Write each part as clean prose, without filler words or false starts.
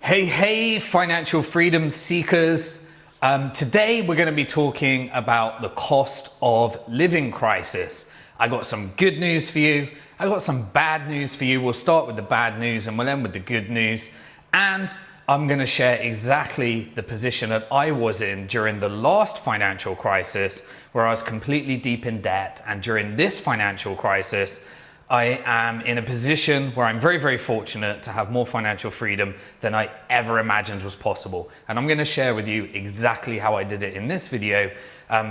Hey, financial freedom seekers. Today we're going to be talking about the cost of living crisis. I got some good news for you. I got some bad news for you. We'll start with the bad news and we'll end with the good news. And I'm going to share exactly the position that I was in during the last financial crisis, where I was completely deep in debt. And during this financial crisis, I am in a position where I'm very, very fortunate to have more financial freedom than I ever imagined was possible. And I'm going to share with you exactly how I did it in this video,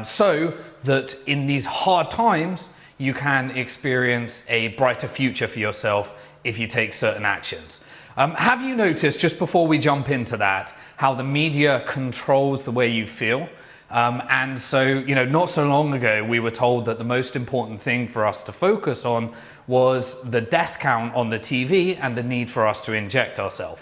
so that in these hard times, you can experience a brighter future for yourself if you take certain actions. Have you noticed, just before we jump into that, how the media controls the way you feel? And so, not so long ago, we were told that the most important thing for us to focus on was the death count on the TV and the need for us to inject ourselves.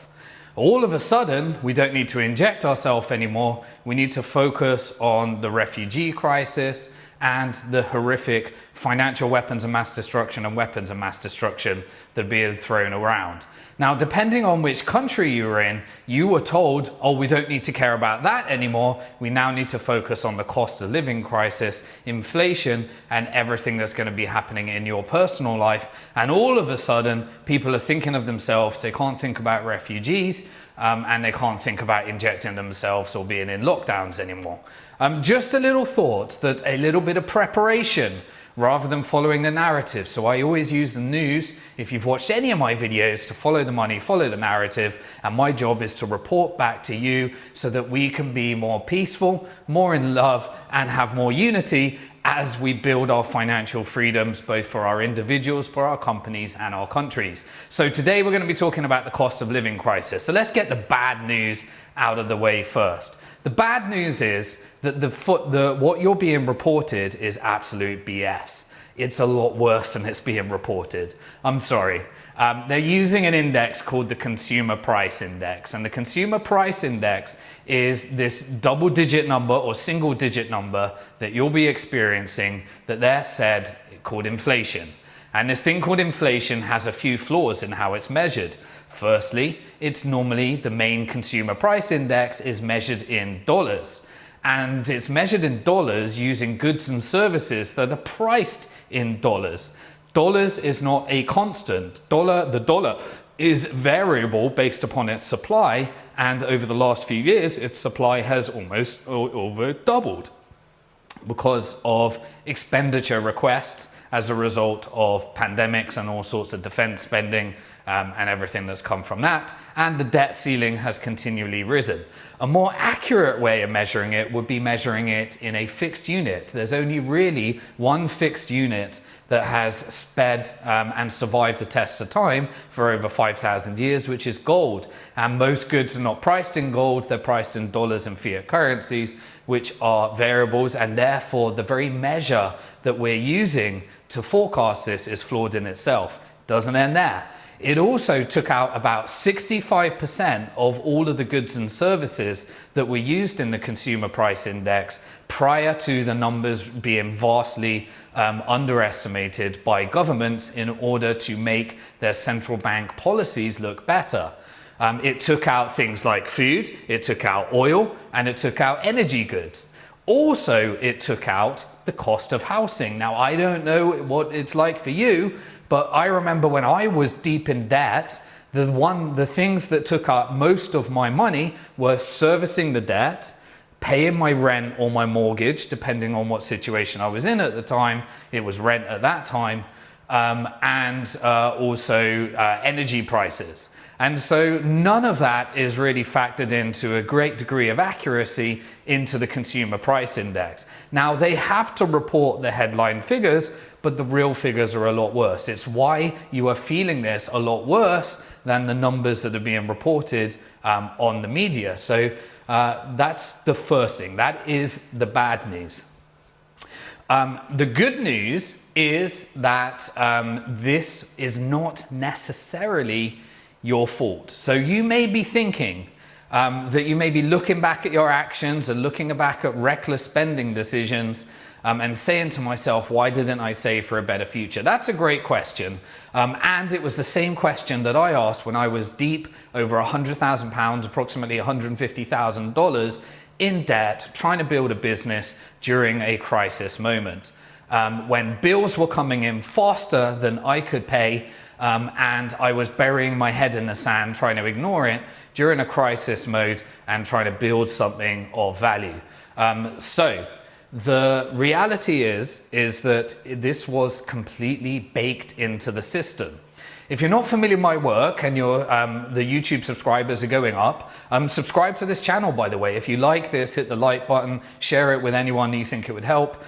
All of a sudden, we don't need to inject ourselves anymore. We need to focus on the refugee crisis and the horrific financial weapons of mass destruction and weapons of mass destruction that are being thrown around. Now, depending on which country you were in, you were told, oh, we don't need to care about that anymore. We now need to focus on the cost of living crisis, inflation, and everything that's going to be happening in your personal life. And all of a sudden, people are thinking of themselves. They can't think about refugees, and they can't think about injecting themselves or being in lockdowns anymore. Just a little thought that a little bit of preparation rather than following the narrative. So I always use the news, if you've watched any of my videos, to follow the money, follow the narrative. And my job is to report back to you so that we can be more peaceful, more in love, and have more unity as we build our financial freedoms, both for our individuals, for our companies, and our countries. So today we're going to be talking about the cost of living crisis. So let's get the bad news out of the way first. The bad news is that what you're being reported is absolute BS. It's a lot worse than it's being reported. I'm sorry. They're using an index called the Consumer Price Index. And the Consumer Price Index is this double-digit number or single-digit number that you'll be experiencing that they're said called inflation. And this thing called inflation has a few flaws in how it's measured. Firstly, it's normally the main consumer price index is measured in dollars. And it's measured in dollars using goods and services that are priced in dollars. Dollars is not a constant. The dollar is variable based upon its supply. And over the last few years, its supply has almost over doubled because of expenditure requests as a result of pandemics and all sorts of defense spending and everything that's come from that. And the debt ceiling has continually risen. A more accurate way of measuring it would be measuring it in a fixed unit. There's only really one fixed unit that has sped and survived the test of time for over 5,000 years, which is gold. And most goods are not priced in gold, they're priced in dollars and fiat currencies, which are variables, and therefore the very measure that we're using to forecast this is flawed in itself. Doesn't end there. It also took out about 65% of all of the goods and services that were used in the Consumer Price Index prior to the numbers being vastly underestimated by governments in order to make their central bank policies look better. It took out things like food, it took out oil, and it took out energy goods. Also, it took out the cost of housing. Now, I don't know what it's like for you, but I remember when I was deep in debt, the things that took up most of my money were servicing the debt, paying my rent or my mortgage, depending on what situation I was in at the time. It was rent at that time, and also energy prices. And so none of that is really factored into a great degree of accuracy into the Consumer Price Index. Now, they have to report the headline figures, but the real figures are a lot worse. It's why you are feeling this a lot worse than the numbers that are being reported on the media. So that's the first thing. That is the bad news. The good news is that this is not necessarily your fault. So you may be thinking that you may be looking back at your actions and looking back at reckless spending decisions and saying to myself, why didn't I save for a better future? That's a great question. And it was the same question that I asked when I was deep over £100,000, approximately $150,000 in debt, trying to build a business during a crisis moment. When bills were coming in faster than I could pay, and I was burying my head in the sand trying to ignore it during a crisis mode and trying to build something of value. So the reality is that this was completely baked into the system. If you're not familiar with my work and the YouTube subscribers are going up, subscribe to this channel, by the way. If you like this, hit the like button, share it with anyone you think it would help.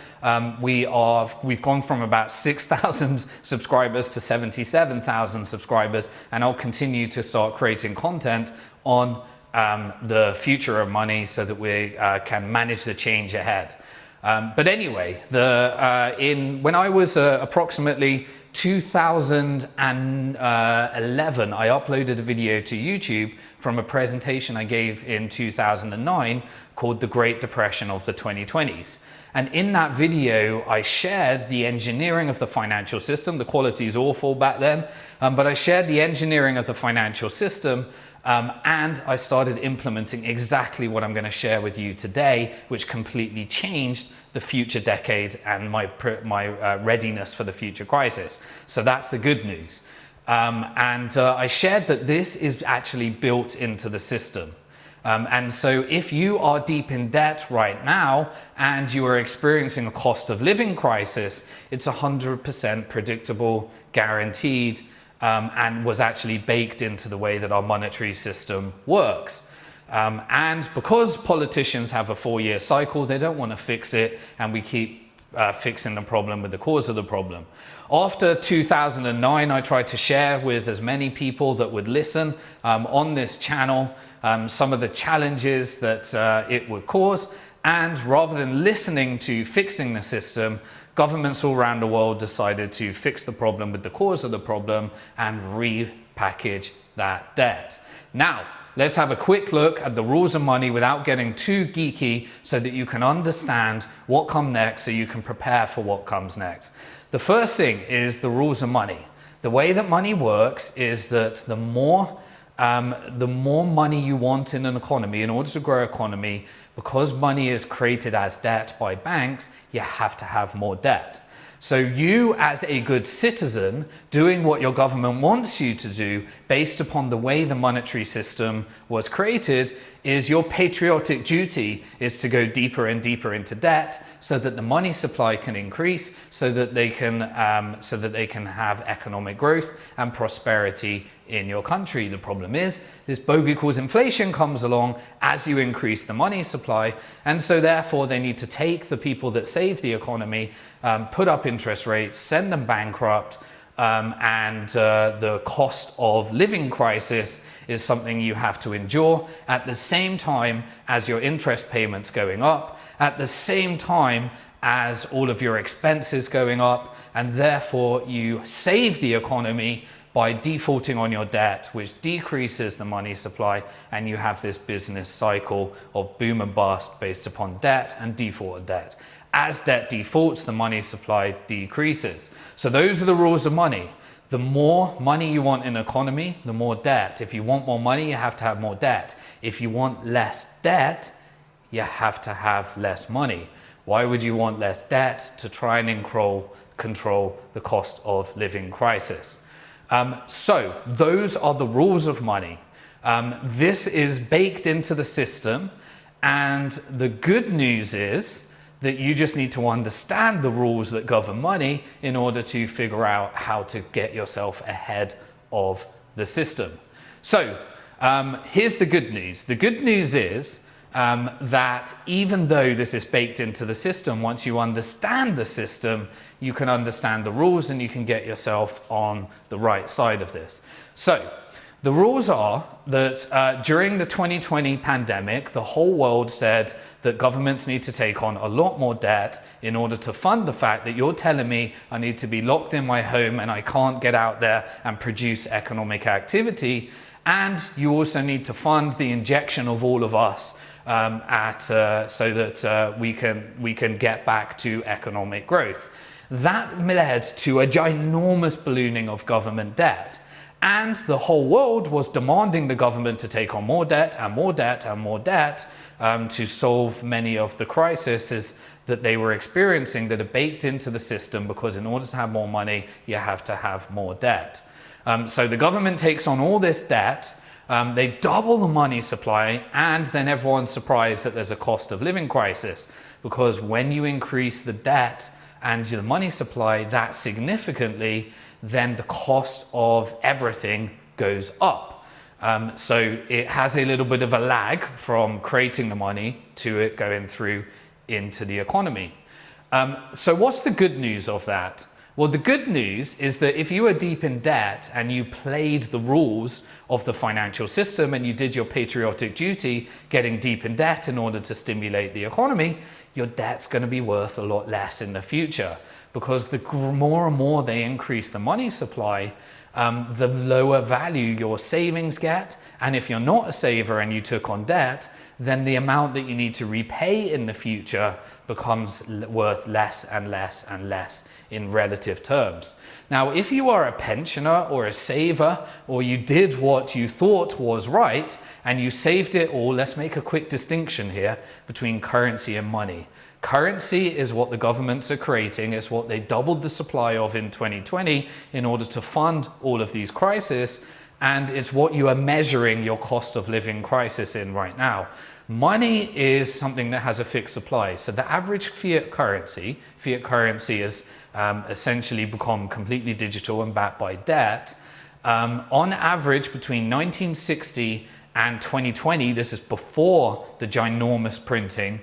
We've gone from about 6,000 subscribers to 77,000 subscribers, and I'll continue to start creating content on the future of money so that we can manage the change ahead. But anyway, when I was approximately 2011, I uploaded a video to YouTube from a presentation I gave in 2009 called The Great Depression of the 2020s. And in that video, I shared the engineering of the financial system. The quality is awful back then, but I shared the engineering of the financial system. And I started implementing exactly what I'm going to share with you today, which completely changed the future decade and my readiness for the future crisis. So that's the good news. I shared that this is actually built into the system. And so if you are deep in debt right now and you are experiencing a cost of living crisis, it's 100% predictable, guaranteed, and was actually baked into the way that our monetary system works. And because politicians have a 4-year cycle, they don't want to fix it, and we keep fixing the problem with the cause of the problem. After 2009, I tried to share with as many people that would listen on this channel some of the challenges that it would cause, and rather than listening to fixing the system, governments all around the world decided to fix the problem with the cause of the problem and repackage that debt. Now, let's have a quick look at the rules of money without getting too geeky so that you can understand what comes next so you can prepare for what comes next. The first thing is the rules of money. The way that money works is that the more money you want in an economy, in order to grow an economy, because money is created as debt by banks, you have to have more debt. So you, as a good citizen, doing what your government wants you to do based upon the way the monetary system was created, is your patriotic duty is to go deeper and deeper into debt so that the money supply can increase, so that they can have economic growth and prosperity in your country. The problem is this bogey called inflation comes along as you increase the money supply, and so therefore they need to take the people that save the economy, put up interest rates, send them bankrupt, and the cost of living crisis is something you have to endure at the same time as your interest payments going up, at the same time as all of your expenses going up, and therefore you save the economy by defaulting on your debt, which decreases the money supply, and you have this business cycle of boom and bust based upon debt and default of debt. As debt defaults, the money supply decreases. So those are the rules of money. The more money you want in an economy, the more debt. If you want more money, you have to have more debt. If you want less debt, you have to have less money. Why would you want less debt? To try and control the cost of living crisis. So those are the rules of money. This is baked into the system, and the good news is that you just need to understand the rules that govern money in order to figure out how to get yourself ahead of the system. So here's the good news. The good news is that even though this is baked into the system, once you understand the system, you can understand the rules and you can get yourself on the right side of this. So the rules are that during the 2020 pandemic, the whole world said that governments need to take on a lot more debt in order to fund the fact that you're telling me I need to be locked in my home and I can't get out there and produce economic activity. And you also need to fund the injection of all of us so that we can get back to economic growth. That led to a ginormous ballooning of government debt. And the whole world was demanding the government to take on more debt and more debt and more debt to solve many of the crises that they were experiencing that are baked into the system, because in order to have more money, you have to have more debt. So the government takes on all this debt, they double the money supply, and then everyone's surprised that there's a cost of living crisis, because when you increase the debt and the money supply that significantly, then the cost of everything goes up. So it has a little bit of a lag from creating the money to it going through into the economy. So what's the good news of that? Well, the good news is that if you are deep in debt and you played the rules of the financial system and you did your patriotic duty getting deep in debt in order to stimulate the economy, your debt's going to be worth a lot less in the future, because the more and more they increase the money supply, the lower value your savings get. And if you're not a saver and you took on debt, then the amount that you need to repay in the future becomes worth less and less and less in relative terms. Now, if you are a pensioner or a saver, or you did what you thought was right and you saved it all, let's make a quick distinction here between currency and money. Currency is what the governments are creating. It's what they doubled the supply of in 2020 in order to fund all of these crises, and it's what you are measuring your cost of living crisis in right now. Money is something that has a fixed supply. So the average fiat currency has essentially become completely digital and backed by debt. On average, between 1960 and 2020, this is before the ginormous printing,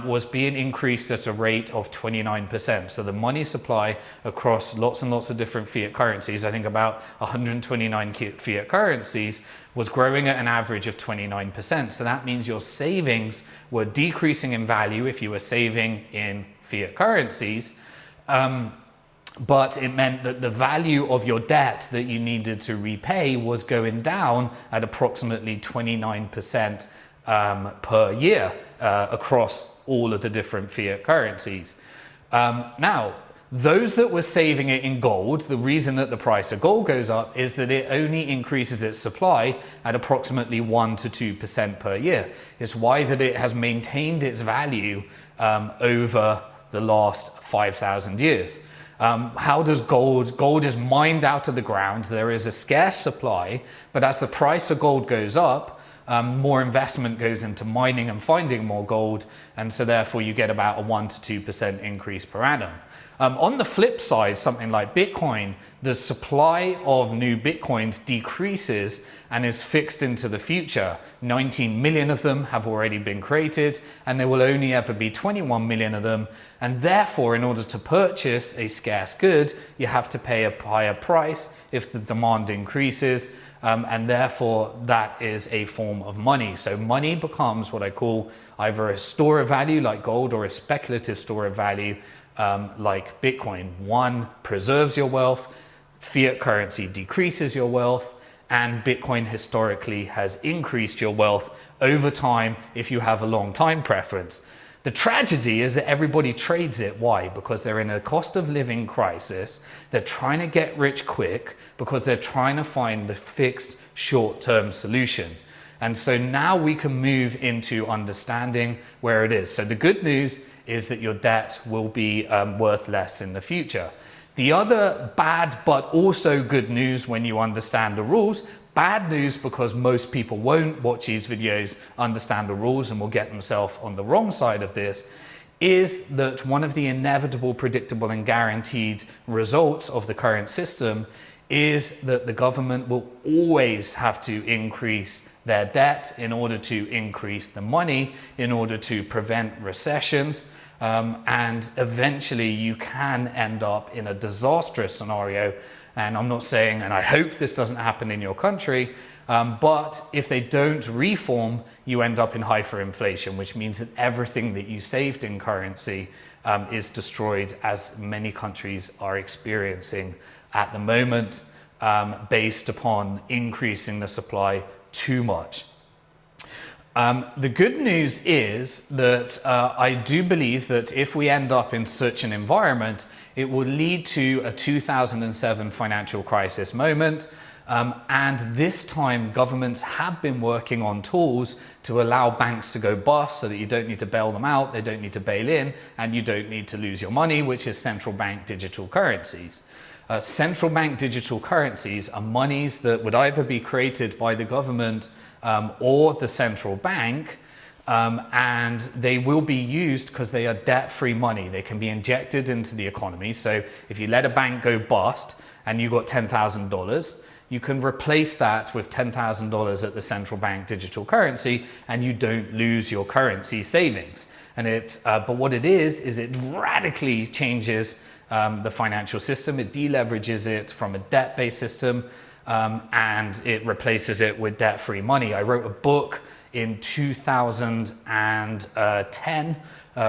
was being increased at a rate of 29%. So the money supply across lots and lots of different fiat currencies, I think about 129 fiat currencies, was growing at an average of 29%. So that means your savings were decreasing in value if you were saving in fiat currencies. But it meant that the value of your debt that you needed to repay was going down at approximately 29% per year across all of the different fiat currencies. Now, those that were saving it in gold, the reason that the price of gold goes up is that it only increases its supply at approximately 1 to 2% per year. It's why that it has maintained its value over the last 5,000 years. How does gold is mined out of the ground. There is a scarce supply, but as the price of gold goes up, more investment goes into mining and finding more gold, and so therefore you get about a 1 to 2% increase per annum. On the flip side, something like Bitcoin, the supply of new Bitcoins decreases and is fixed into the future. 19 million of them have already been created, and there will only ever be 21 million of them. And therefore, in order to purchase a scarce good, you have to pay a higher price if the demand increases. And therefore, that is a form of money. So money becomes what I call either a store of value like gold or a speculative store of value like Bitcoin. One preserves your wealth, fiat currency decreases your wealth, and Bitcoin historically has increased your wealth over time if you have a long time preference. The tragedy is that everybody trades it. Why? Because they're in a cost of living crisis. They're trying to get rich quick because they're trying to find the fixed short-term solution. And so now we can move into understanding where it is. So the good news is that your debt will be worth less in the future. The other bad but also good news when you understand the rules, bad news because most people won't watch these videos, understand the rules, and will get themselves on the wrong side of this, is that one of the inevitable, predictable, and guaranteed results of the current system is that the government will always have to increase their debt in order to increase the money, in order to prevent recessions. And eventually you can end up in a disastrous scenario. And I'm not saying, and I hope this doesn't happen in your country, but if they don't reform, you end up in hyperinflation, which means that everything that you saved in currency is destroyed, as many countries are experiencing at the moment, based upon increasing the supply too much. The good news is that I do believe that if we end up in such an environment, it will lead to a 2007 financial crisis moment. And this time, governments have been working on tools to allow banks to go bust so that you don't need to bail them out, they don't need to bail in, and you don't need to lose your money, which is central bank digital currencies. Central bank digital currencies are monies that would either be created by the government or the central bank, and they will be used because they are debt-free money. They can be injected into the economy. So if you let a bank go bust and you got $10,000, you can replace that with $10,000 at the central bank digital currency, and you don't lose your currency savings. And but what it is it radically changes the financial system. It deleverages it from a debt-based system, and it replaces it with debt-free money. I wrote a book in 2010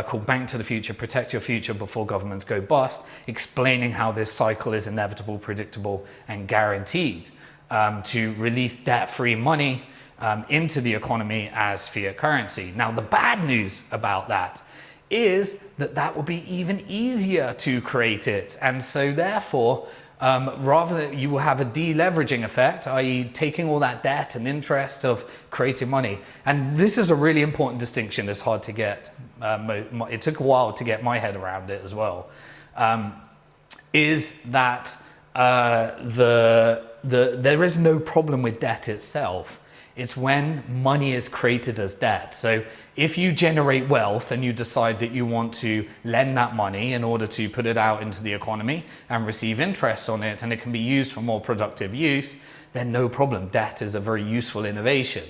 called Bank to the Future, Protect Your Future Before Governments Go Bust, explaining how this cycle is inevitable, predictable, and guaranteed to release debt-free money into the economy as fiat currency. Now, the bad news about that is that that will be even easier to create it. And so therefore, rather than you will have a deleveraging effect, i.e. taking all that debt and interest of creating money. And this is a really important distinction. It's hard to get. It took a while to get my head around it as well. Is that there is no problem with debt itself. It's when money is created as debt. So if you generate wealth and you decide that you want to lend that money in order to put it out into the economy and receive interest on it, and it can be used for more productive use, then no problem. Debt is a very useful innovation.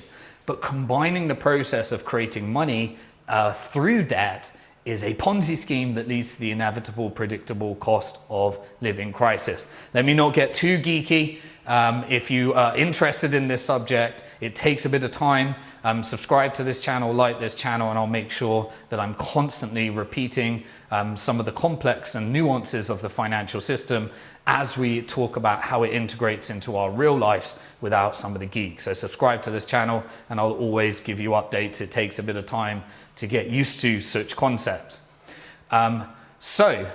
But combining the process of creating money through debt is a Ponzi scheme that leads to the inevitable, predictable cost of living crisis. Let me not get too geeky. If you are interested in this subject, it takes a bit of time. Subscribe to this channel, like this channel, and I'll make sure that I'm constantly repeating some of the complex and nuances of the financial system as we talk about how it integrates into our real lives without some of the geeks. So subscribe to this channel and I'll always give you updates. It takes a bit of time to get used to such concepts. So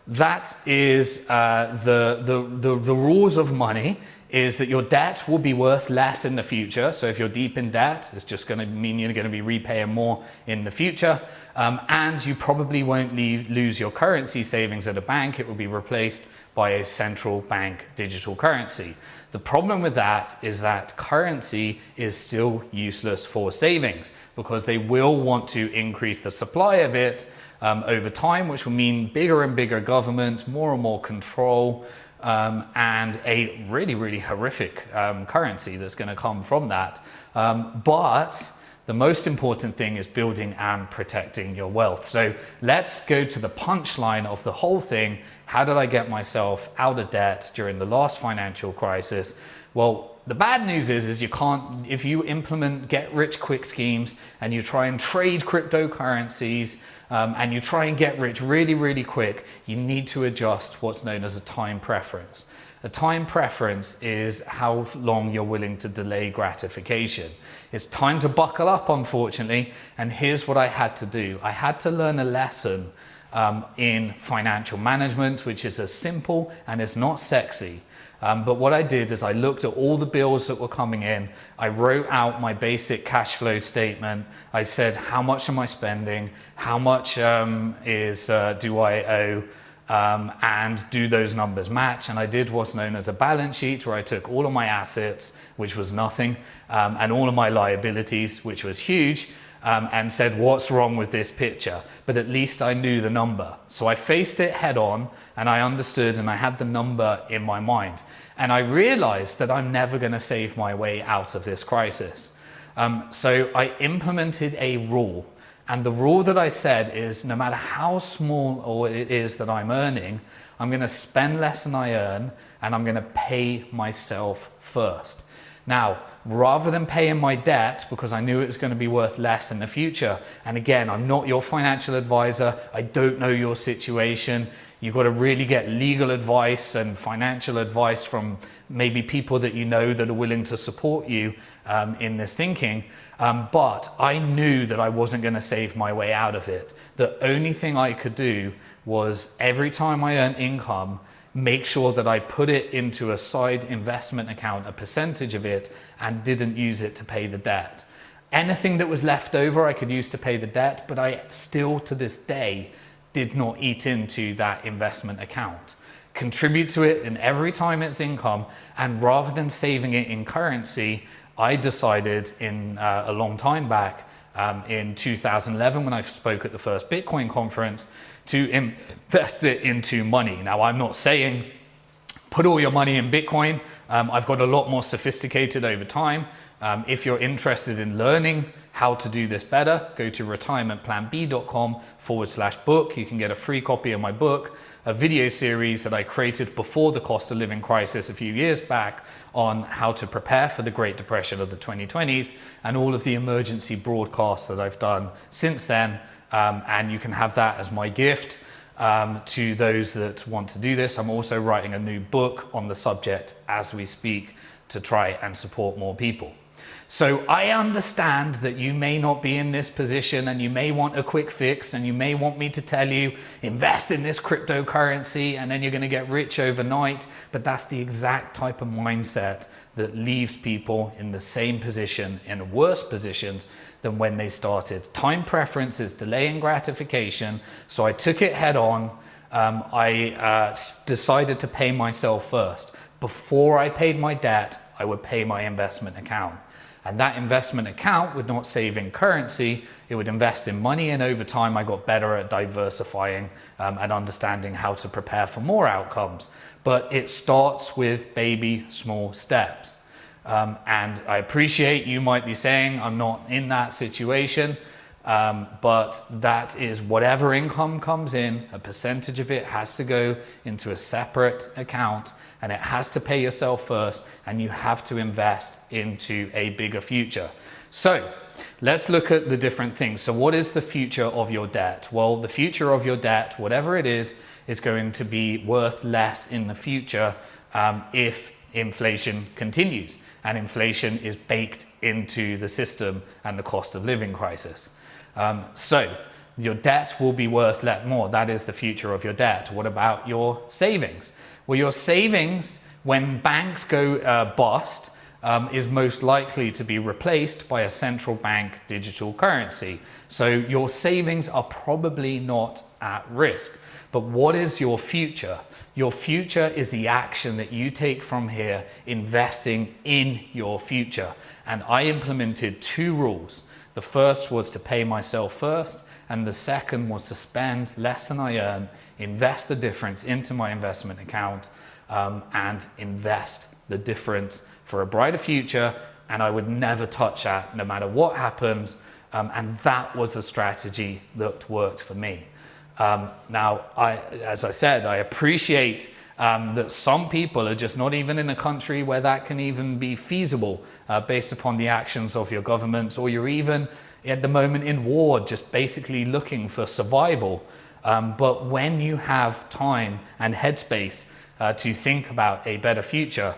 that is the rules of money. Is that your debt will be worth less in the future. So if you're deep in debt, it's just going to mean you're going to be repaying more in the future. And you probably won't lose your currency savings at a bank. It will be replaced by a central bank digital currency. The problem with that is that currency is still useless for savings because they will want to increase the supply of it over time, which will mean bigger and bigger government, more and more control, and a really, really horrific currency that's going to come from that. But the most important thing is building and protecting your wealth. So let's go to the punchline of the whole thing. How did I get myself out of debt during the last financial crisis? Well, the bad news is you can't, if you implement get rich quick schemes and you try and trade cryptocurrencies and you try and get rich really, really quick, you need to adjust what's known as a time preference. A time preference is how long you're willing to delay gratification. It's time to buckle up, unfortunately, and here's what I had to do. I had to learn a lesson in financial management, which is as simple and it's not sexy. But what I did is I looked at all the bills that were coming in. I wrote out my basic cash flow statement. I said, how much am I spending? How much do I owe? And do those numbers match? And I did what's known as a balance sheet, where I took all of my assets, which was nothing, and all of my liabilities, which was huge, and said, what's wrong with this picture? But at least I knew the number. So I faced it head on and I understood and I had the number in my mind. And I realized that I'm never going to save my way out of this crisis. So I implemented a rule. And the rule that I said is no matter how small it is that I'm earning, I'm going to spend less than I earn and I'm going to pay myself first. Now, rather than paying my debt because I knew it was going to be worth less in the future, and again, I'm not your financial advisor, I don't know your situation, You've got to really get legal advice and financial advice from maybe people that you know that are willing to support you in this thinking. But I knew that I wasn't going to save my way out of it. The only thing I could do was every time I earned income, make sure that I put it into a side investment account, a percentage of it, and didn't use it to pay the debt. Anything that was left over I could use to pay the debt, but I still to this day did not eat into that investment account. Contribute to it in every time it's income, and rather than saving it in currency, I decided in a long time back, in 2011 when I spoke at the first Bitcoin conference, to invest it into money. Now, I'm not saying put all your money in Bitcoin. I've got a lot more sophisticated over time. If you're interested in learning how to do this better, go to retirementplanb.com/book. You can get a free copy of my book, a video series that I created before the cost of living crisis a few years back on how to prepare for the Great Depression of the 2020s, and all of the emergency broadcasts that I've done since then. And you can have that as my gift to those that want to do this. I'm also writing a new book on the subject as we speak to try and support more people. So I understand that you may not be in this position and you may want a quick fix, and you may want me to tell you, invest in this cryptocurrency and then you're going to get rich overnight. But that's the exact type of mindset that leaves people in the same position, in worse positions than when they started. Time preference is delay and gratification. So I took it head on. I decided to pay myself first. Before I paid my debt, I would pay my investment account. And that investment account would not save in currency, it would invest in money, and over time I got better at diversifying and understanding how to prepare for more outcomes. But it starts with baby small steps. And I appreciate you might be saying I'm not in that situation, but that is whatever income comes in, a percentage of it has to go into a separate account, and it has to pay yourself first, and you have to invest into a bigger future. So let's look at the different things. So what is the future of your debt? Well, the future of your debt, whatever it is going to be worth less in the future if inflation continues. And inflation is baked into the system and the cost of living crisis. So your debt will be worth more. That is the future of your debt. What about your savings? Well, your savings, when banks go bust, is most likely to be replaced by a central bank digital currency. So your savings are probably not at risk. But what is your future? Your future is the action that you take from here, investing in your future. And I implemented 2 rules. The first was to pay myself first, and the second was to spend less than I earn, invest the difference into my investment account, and invest the difference for a brighter future. And I would never touch that no matter what happens. And that was a strategy that worked for me. Now, as I said, I appreciate that some people are just not even in a country where that can even be feasible based upon the actions of your governments, or you're even at the moment in war, just basically looking for survival. But when you have time and headspace to think about a better future,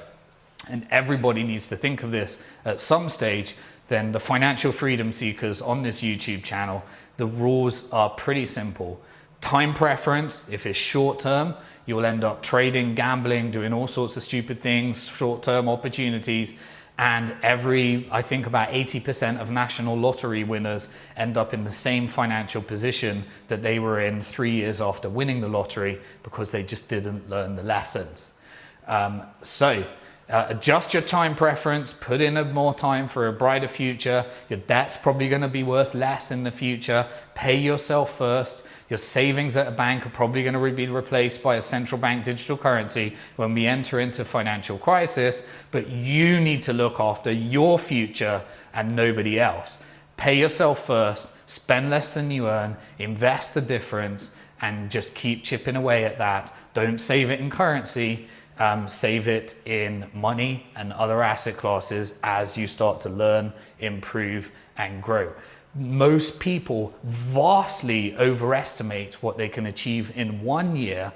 and everybody needs to think of this at some stage, then the financial freedom seekers on this YouTube channel, the rules are pretty simple. Time preference, if it's short term, you'll end up trading, gambling, doing all sorts of stupid things, short-term opportunities. And I think about 80% of national lottery winners end up in the same financial position that they were in 3 years after winning the lottery, because they just didn't learn the lessons. Adjust your time preference, put in more time for a brighter future. Your debt's probably going to be worth less in the future. Pay yourself first. Your savings at a bank are probably going to be replaced by a central bank digital currency when we enter into financial crisis, but you need to look after your future and nobody else. Pay yourself first, spend less than you earn, invest the difference, and just keep chipping away at that. Don't save it in currency. Save it in money and other asset classes as you start to learn, improve, and grow. Most people vastly overestimate what they can achieve in 1 year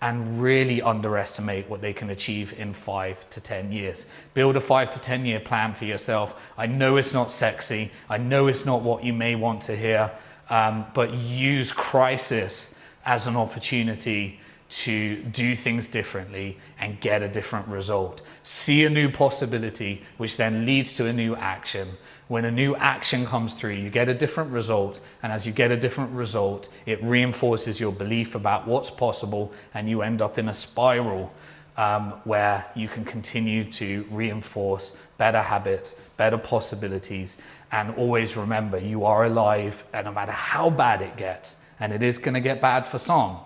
and really underestimate what they can achieve in 5 to 10 years. Build a 5 to 10 year plan for yourself. I know it's not sexy. I know it's not what you may want to hear, but use crisis as an opportunity to do things differently and get a different result. See a new possibility, which then leads to a new action. When a new action comes through, you get a different result. And as you get a different result, it reinforces your belief about what's possible, and you end up in a spiral where you can continue to reinforce better habits, better possibilities, and always remember you are alive, and no matter how bad it gets, and it is going to get bad for some,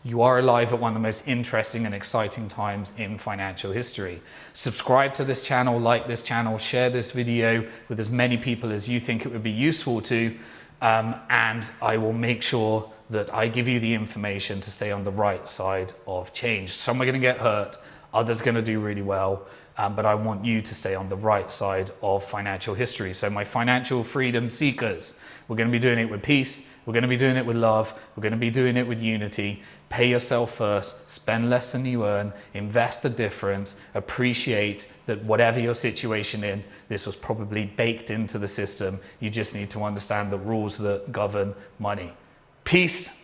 you are alive at one of the most interesting and exciting times in financial history. Subscribe to this channel, like this channel, share this video with as many people as you think it would be useful to, and I will make sure that I give you the information to stay on the right side of change. Some are going to get hurt, others are going to do really well, but I want you to stay on the right side of financial history. So my financial freedom seekers, we're going to be doing it with peace. We're going to be doing it with love. We're going to be doing it with unity. Pay yourself first, spend less than you earn, invest the difference, appreciate that whatever your situation in, this was probably baked into the system. You just need to understand the rules that govern money. Peace.